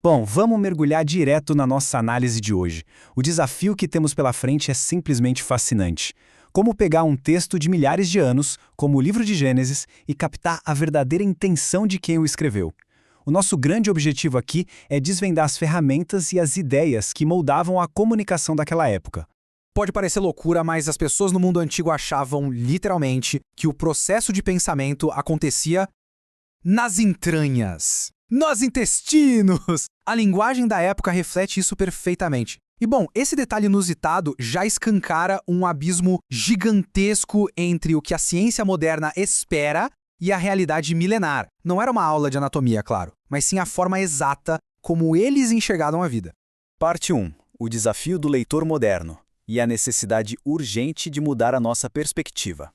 Bom, vamos mergulhar direto na nossa análise de hoje. O desafio que temos pela frente é simplesmente fascinante. Como pegar um texto de milhares de anos, como o livro de Gênesis, e captar a verdadeira intenção de quem o escreveu. O nosso grande objetivo aqui é desvendar as ferramentas e as ideias que moldavam a comunicação daquela época. Pode parecer loucura, mas as pessoas no mundo antigo achavam, literalmente, que o processo de pensamento acontecia nas entranhas, nos intestinos. A linguagem da época reflete isso perfeitamente. E bom, esse detalhe inusitado já escancara um abismo gigantesco entre o que a ciência moderna espera e a realidade milenar. Não era uma aula de anatomia, claro, mas sim a forma exata como eles enxergaram a vida. Parte 1. O desafio do leitor moderno e a necessidade urgente de mudar a nossa perspectiva.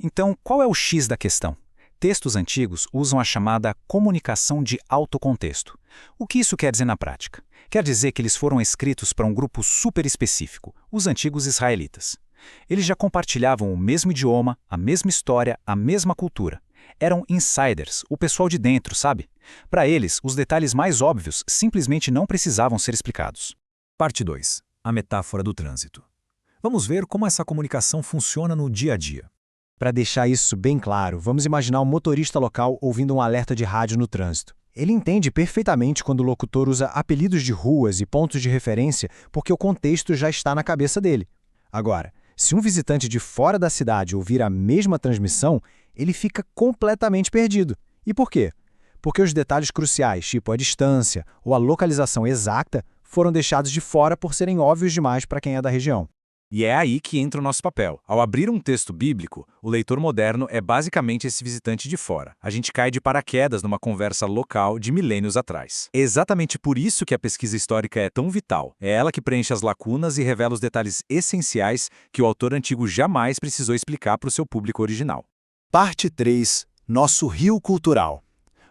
Então, qual é o X da questão? Textos antigos usam a chamada comunicação de alto contexto. O que isso quer dizer na prática? Quer dizer que eles foram escritos para um grupo super específico, os antigos israelitas. Eles já compartilhavam o mesmo idioma, a mesma história, a mesma cultura. Eram insiders, o pessoal de dentro, sabe? Para eles, os detalhes mais óbvios simplesmente não precisavam ser explicados. Parte 2. A metáfora do trânsito. Vamos ver como essa comunicação funciona no dia a dia. Para deixar isso bem claro, vamos imaginar um motorista local ouvindo um alerta de rádio no trânsito. Ele entende perfeitamente quando o locutor usa apelidos de ruas e pontos de referência porque o contexto já está na cabeça dele. Agora, se um visitante de fora da cidade ouvir a mesma transmissão, ele fica completamente perdido. E por quê? Porque os detalhes cruciais, tipo a distância ou a localização exata, foram deixados de fora por serem óbvios demais para quem é da região. E é aí que entra o nosso papel. Ao abrir um texto bíblico, o leitor moderno é basicamente esse visitante de fora. A gente cai de paraquedas numa conversa local de milênios atrás. É exatamente por isso que a pesquisa histórica é tão vital. É ela que preenche as lacunas e revela os detalhes essenciais que o autor antigo jamais precisou explicar para o seu público original. Parte 3. Nosso rio cultural.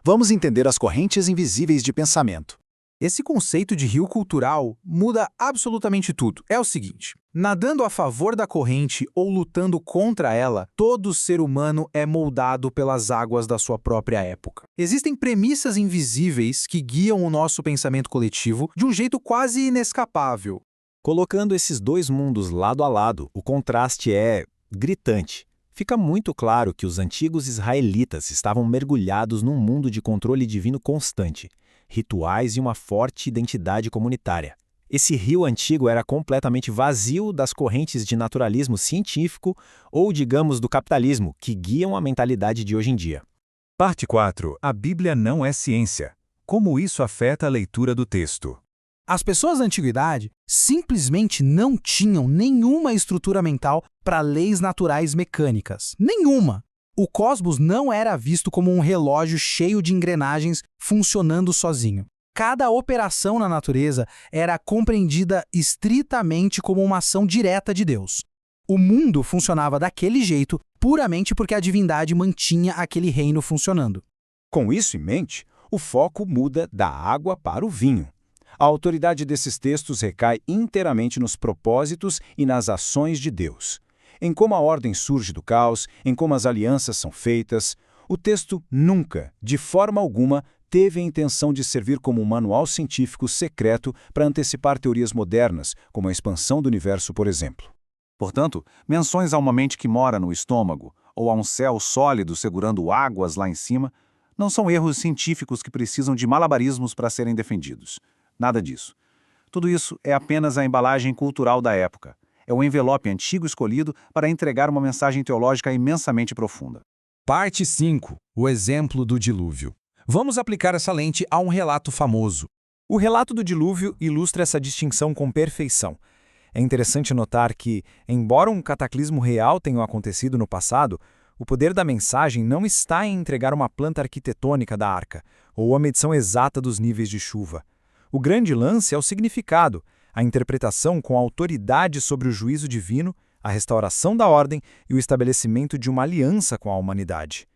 Vamos entender as correntes invisíveis de pensamento. Esse conceito de rio cultural muda absolutamente tudo. É o seguinte: nadando a favor da corrente ou lutando contra ela, todo ser humano é moldado pelas águas da sua própria época. Existem premissas invisíveis que guiam o nosso pensamento coletivo de um jeito quase inescapável. Colocando esses dois mundos lado a lado, o contraste é gritante. Fica muito claro que os antigos israelitas estavam mergulhados num mundo de controle divino constante, rituais e uma forte identidade comunitária. Esse rio antigo era completamente vazio das correntes de naturalismo científico ou, digamos, do capitalismo, que guiam a mentalidade de hoje em dia. Parte 4. A Bíblia não é ciência. Como isso afeta a leitura do texto? As pessoas da antiguidade simplesmente não tinham nenhuma estrutura mental para leis naturais mecânicas. Nenhuma! O cosmos não era visto como um relógio cheio de engrenagens funcionando sozinho. Cada operação na natureza era compreendida estritamente como uma ação direta de Deus. O mundo funcionava daquele jeito puramente porque a divindade mantinha aquele reino funcionando. Com isso em mente, o foco muda da água para o vinho. A autoridade desses textos recai inteiramente nos propósitos e nas ações de Deus. Em como a ordem surge do caos, em como as alianças são feitas, o texto nunca, de forma alguma, teve a intenção de servir como um manual científico secreto para antecipar teorias modernas, como a expansão do universo, por exemplo. Portanto, menções a uma mente que mora no estômago ou a um céu sólido segurando águas lá em cima não são erros científicos que precisam de malabarismos para serem defendidos. Nada disso. Tudo isso é apenas a embalagem cultural da época. É o envelope antigo escolhido para entregar uma mensagem teológica imensamente profunda. Parte 5. O exemplo do dilúvio. Vamos aplicar essa lente a um relato famoso. O relato do dilúvio ilustra essa distinção com perfeição. É interessante notar que, embora um cataclismo real tenha acontecido no passado, o poder da mensagem não está em entregar uma planta arquitetônica da arca ou a medição exata dos níveis de chuva. O grande lance é o significado, a interpretação com autoridade sobre o juízo divino, a restauração da ordem e o estabelecimento de uma aliança com a humanidade.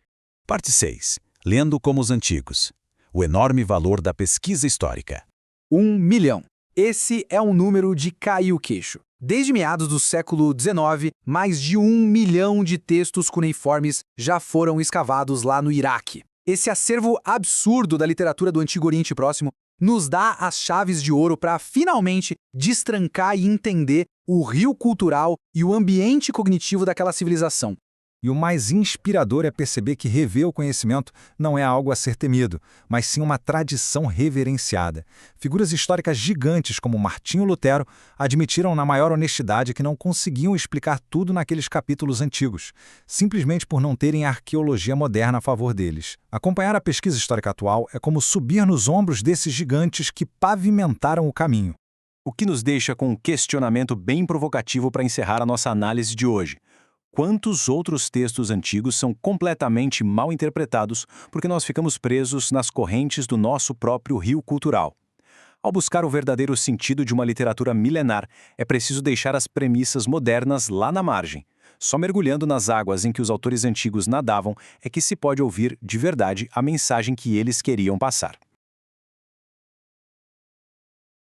Parte 6. Lendo como os antigos. O enorme valor da pesquisa histórica. 1 milhão. Esse é um número de cair o queixo. Desde meados do século XIX, mais de 1 milhão de textos cuneiformes já foram escavados lá no Iraque. Esse acervo absurdo da literatura do Antigo Oriente Próximo nos dá as chaves de ouro para finalmente destrancar e entender o rio cultural e o ambiente cognitivo daquela civilização. E o mais inspirador é perceber que rever o conhecimento não é algo a ser temido, mas sim uma tradição reverenciada. Figuras históricas gigantes como Martinho Lutero admitiram na maior honestidade que não conseguiam explicar tudo naqueles capítulos antigos, simplesmente por não terem a arqueologia moderna a favor deles. Acompanhar a pesquisa histórica atual é como subir nos ombros desses gigantes que pavimentaram o caminho. O que nos deixa com um questionamento bem provocativo para encerrar a nossa análise de hoje. Quantos outros textos antigos são completamente mal interpretados porque nós ficamos presos nas correntes do nosso próprio rio cultural? Ao buscar o verdadeiro sentido de uma literatura milenar, é preciso deixar as premissas modernas lá na margem. Só mergulhando nas águas em que os autores antigos nadavam é que se pode ouvir de verdade a mensagem que eles queriam passar.